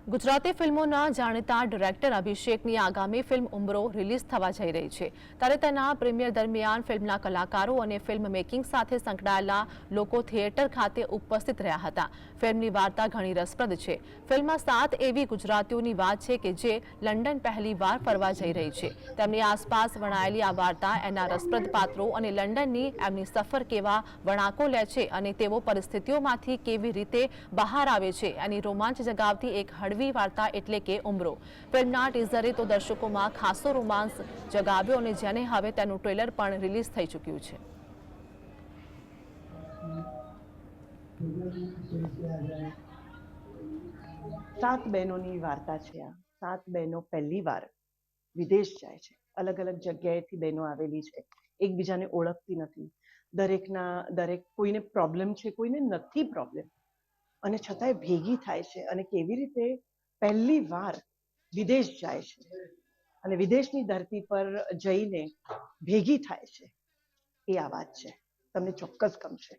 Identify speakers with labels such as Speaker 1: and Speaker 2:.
Speaker 1: ગુજરાતી ફિલ્મોના જાણીતા ડિરેક્ટર અભિષેકની આગામી ફિલ્મ ઉમરો રિલીઝ થવા જઈ રહી છે ત્યારે તેના પ્રીમિયર દરમિયાન ફિલ્મના કલાકારો અને ફિલ્મ મેકિંગ સાથે સંકળાયેલા લોકો થિયેટર ખાતે ઉપસ્થિત રહ્યા હતા। ફિલ્મની વાર્તા ઘણી રસપ્રદ છે। ફિલ્મમાં 7 એવી ગુજરાતીઓની વાત છે કે જે લંડન પહેલીવાર ફરવા જઈ રહી છે। તેમની આસપાસ વણાયેલી આ વાર્તા એના રસપ્રદ પાત્રો અને લંડનની એમની સફર કેવા વળાંકો લે છે અને તેઓ પરિસ્થિતિઓમાંથી કેવી રીતે બહાર આવે છે એની રોમાંચ જગાવતી એક હળવી વાર્તા એટલે કે ઉમરો। ફિલ્મના ટીઝરે તો દર્શકોમાં ખાસો રોમાંસ જગાવ્યો અને જેને હવે તેનું ટ્રેલર પણ રિલીઝ થઈ ચૂક્યું છે।
Speaker 2: સાત બહેનોની વાર્તા છે આ। સાત બહેનો પહેલીવાર વિદેશ જાય છે। અલગ અલગ જગ્યાએથી બહેનો આવેલી છે, એકબીજાને ઓળખતી નથી। દરેક કોઈને પ્રોબ્લેમ છે, કોઈને નથી પ્રોબ્લેમ, અને છતાંય ભેગી થાય છે અને કેવી રીતે પહેલીવાર વિદેશ જાય છે અને વિદેશની ધરતી પર જઈને ભેગી થાય છે, એ આ વાત છે। તમને ચોક્કસ ગમશે।